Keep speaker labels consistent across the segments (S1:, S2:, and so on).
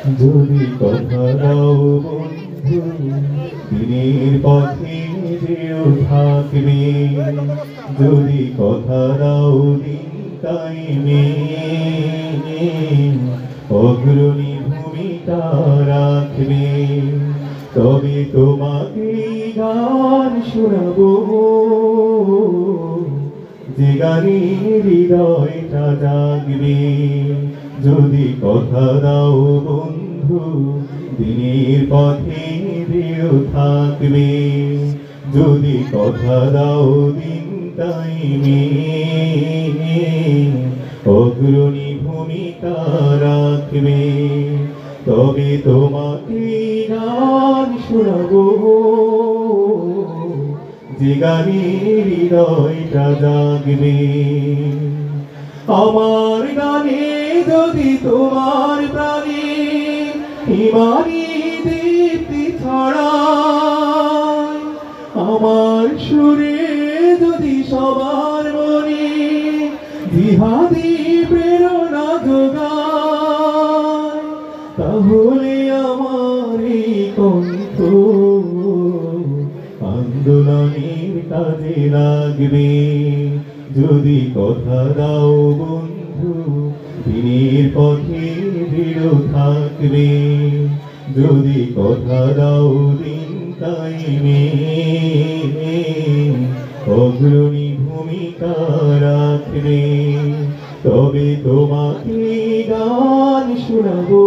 S1: যদি কথা দাও বন্ধু দিনের পথে যেও থাকবে, যদি কথা দাও দিন টাইমে অগ্রণী ভূমিকা রাখবে, তবে তোমাকে গান শোনাবো যে গানে হৃদয়টা জাগবে। যদি কথা দাও বন্ধু দিনের পথে দৃঢ় থাকবে, যদি কথা দাও দিন টাইমে অগ্রণী ভূমিকা রাখবে, তবে তোমাকে গান শোনাবো যে গানে হৃদয়টা জাগবে। আমার গানে যদি তোমার প্রাণে ইমানি দীপ্তি ছড়ায়, আমার সুরে যদি সবার মনে জিহাদি প্রেরণা যোগায়, তাহলে আমার এই কণ্ঠ আন্দোলনের কাজে লাগবে। যদি কথা দাও বন্ধু দিনের পথে দৃঢ় থাকবে, যদি কথা দাও দিন টাইমে অগ্রণী ভূমিকা রাখবে, তবে তোমাকে গান শোনাবো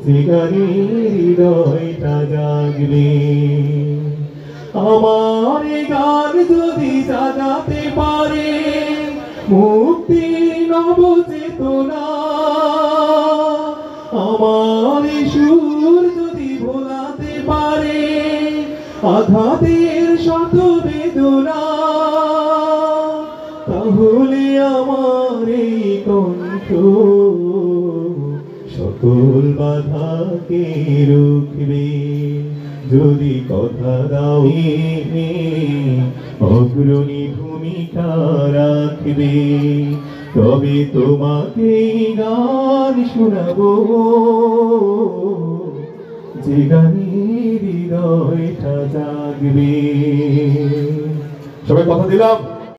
S1: যে গানে হৃদয়টা জাগবে। আমার গান যদি জাগাতে পারে মুক্তির নব চেতনা, আমার সুর যদি ভোলাতে পারে আঘাতের শত বেদনা, তাহলে আমার এই কণ্ঠ সকল বাধাকে রুখবে। যদি কথা দাও অগ্রণী ভূমিকা রাখবে, তবে তোমাকে গান শোনাবো যে গানে হৃদয়টা জাগবে। সবাই কথা দিলাম।